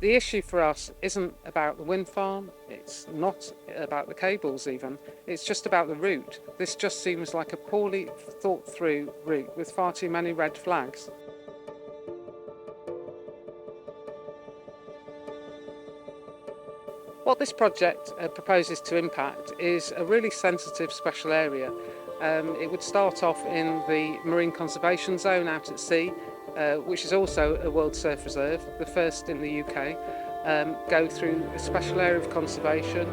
The issue for us isn't about the wind farm, it's not about the cables even, it's just about the route. This just seems like a poorly thought through route with far too many red flags. What this project proposes to impact is a really sensitive special area. It would start off in the Marine Conservation Zone out at sea, which is also a World Surf Reserve, the first in the UK, go through a special area of conservation,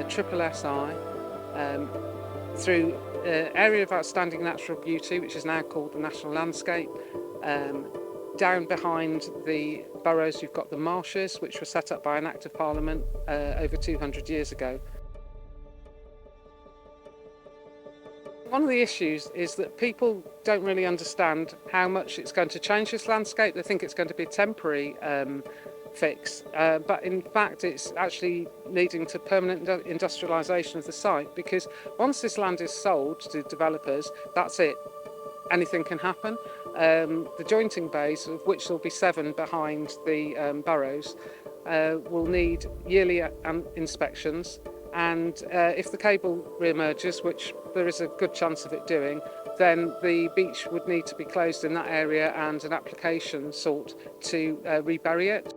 triple SI, through an area of outstanding natural beauty, which is now called the National Landscape. Down behind the burrows you've got the marshes, which were set up by an Act of Parliament over 200 years ago. One of the issues is that people don't really understand how much it's going to change this landscape. They think it's going to be a temporary fix, but in fact it's actually leading to permanent industrialisation of the site, because once this land is sold to developers, that's it. Anything can happen. The jointing bays, of which there will be 7 behind the burrows, will need yearly inspections, and if the cable re-emerges, which there is a good chance of it doing, then the beach would need to be closed in that area and an application sought to rebury it.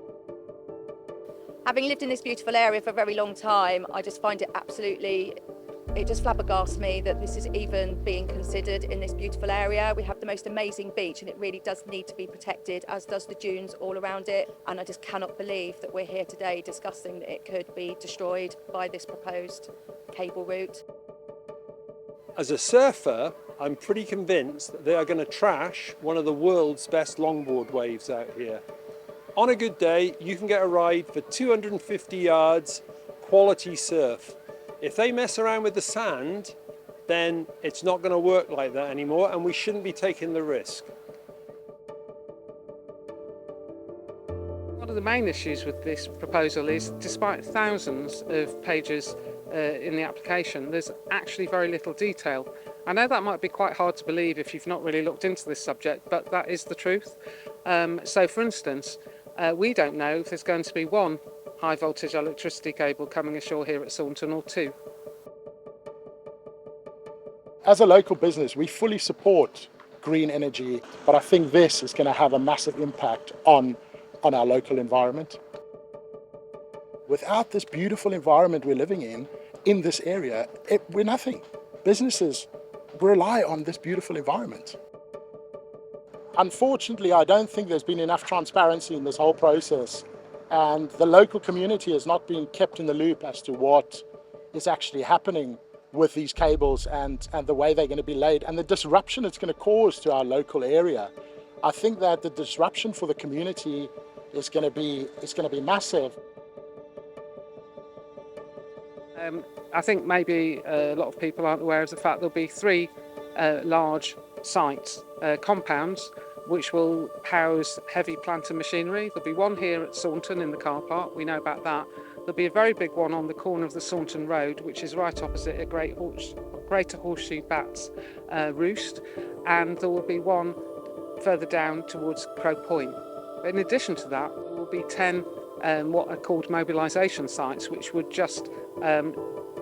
Having lived in this beautiful area for a very long time, I just find it just flabbergasts me that this is even being considered in this beautiful area. We have the most amazing beach and it really does need to be protected, as does the dunes all around it. And I just cannot believe that we're here today discussing that it could be destroyed by this proposed cable route. As a surfer, I'm pretty convinced that they are going to trash one of the world's best longboard waves out here. On a good day, you can get a ride for 250 yards, quality surf. If they mess around with the sand, then it's not going to work like that anymore, and we shouldn't be taking the risk. One of the main issues with this proposal is, despite thousands of pages in the application, there's actually very little detail. I know that might be quite hard to believe if you've not really looked into this subject, but that is the truth. So for instance, we don't know if there's going to be 1 high voltage electricity cable coming ashore here at Saunton, or 2. As a local business, we fully support green energy, but I think this is going to have a massive impact on our local environment. Without this beautiful environment we're living in this area, we're nothing. Businesses rely on this beautiful environment. Unfortunately, I don't think there's been enough transparency in this whole process, and the local community has not been kept in the loop as to what is actually happening with these cables and the way they're going to be laid and the disruption it's going to cause to our local area. I think that the disruption for the community is going to be massive. I think maybe a lot of people aren't aware of the fact there'll be 3 large sites, compounds, which will house heavy plant and machinery. There'll be one here at Saunton in the car park, we know about that. There'll be a very big one on the corner of the Saunton Road, which is right opposite a Greater Horseshoe Bats roost, and there will be one further down towards Crow Point. In addition to that, there will be 10 what are called mobilisation sites, which would just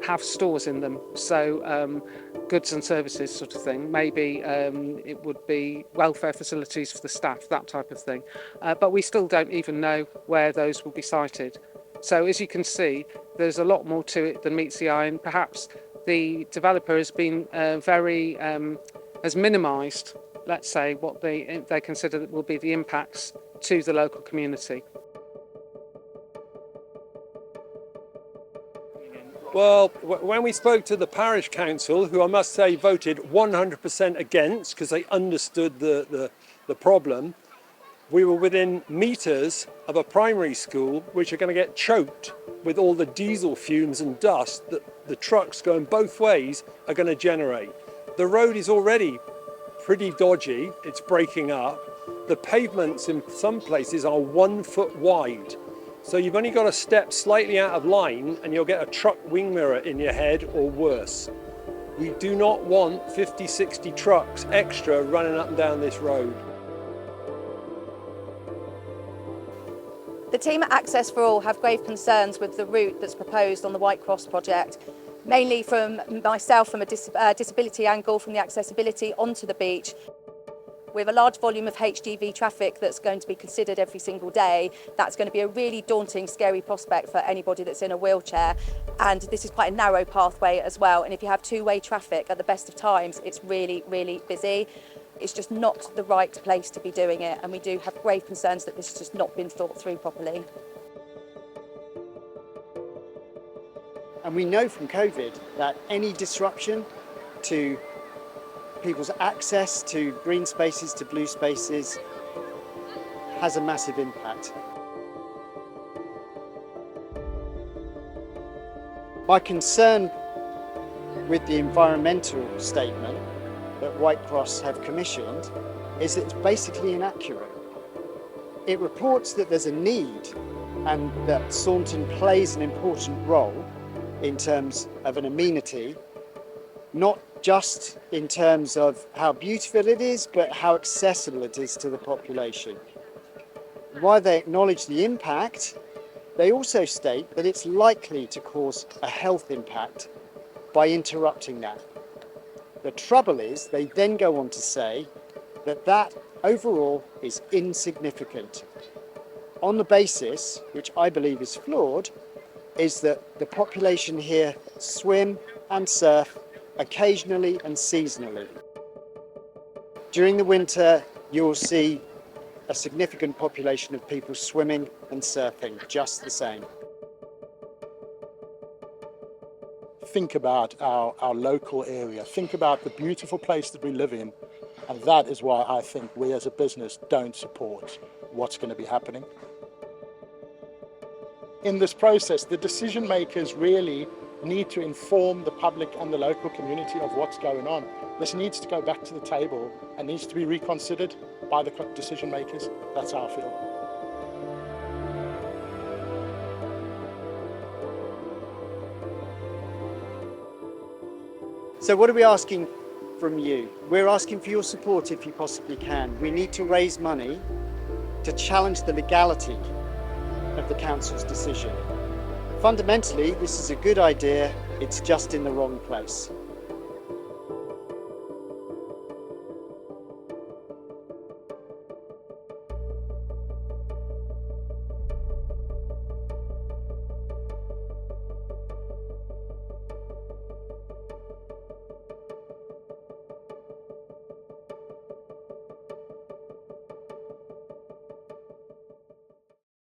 have stores in them, so goods and services sort of thing. Maybe it would be welfare facilities for the staff, that type of thing. But we still don't even know where those will be sited. So as you can see, there's a lot more to it than meets the eye, and perhaps the developer has been has minimised, let's say, what they consider that will be the impacts to the local community. Well, when we spoke to the parish council, who I must say voted 100% against because they understood the problem, we were within metres of a primary school which are going to get choked with all the diesel fumes and dust that the trucks going both ways are going to generate. The road is already pretty dodgy, it's breaking up. The pavements in some places are 1 foot wide. So you've only got to step slightly out of line and you'll get a truck wing mirror in your head or worse. We do not want 50, 60 trucks extra running up and down this road. The team at Access for All have grave concerns with the route that's proposed on the White Cross project, mainly from myself from a disability angle, from the accessibility onto the beach. With a large volume of HGV traffic that's going to be considered every single day, that's going to be a really daunting, scary prospect for anybody that's in a wheelchair. And this is quite a narrow pathway as well. And if you have two-way traffic at the best of times, it's really, really busy. It's just not the right place to be doing it. And we do have grave concerns that this has just not been thought through properly. And we know from COVID that any disruption to people's access to green spaces, to blue spaces, has a massive impact. My concern with the environmental statement that White Cross have commissioned is that it's basically inaccurate. It reports that there's a need and that Saunton plays an important role in terms of an amenity, not just in terms of how beautiful it is, but how accessible it is to the population. While they acknowledge the impact, they also state that it's likely to cause a health impact by interrupting that. The trouble is, they then go on to say that that overall is insignificant, on the basis, which I believe is flawed, is that the population here swim and surf occasionally and seasonally. During the winter, you will see a significant population of people swimming and surfing just the same. Think about our local area. Think about the beautiful place that we live in. And that is why I think we as a business don't support what's going to be happening. In this process, the decision makers really need to inform the public and the local community of what's going on. This needs to go back to the table and needs to be reconsidered by the decision makers. That's how I feel. So what are we asking from you? We're asking for your support if you possibly can. We need to raise money to challenge the legality of the council's decision. Fundamentally, this is a good idea, it's just in the wrong place.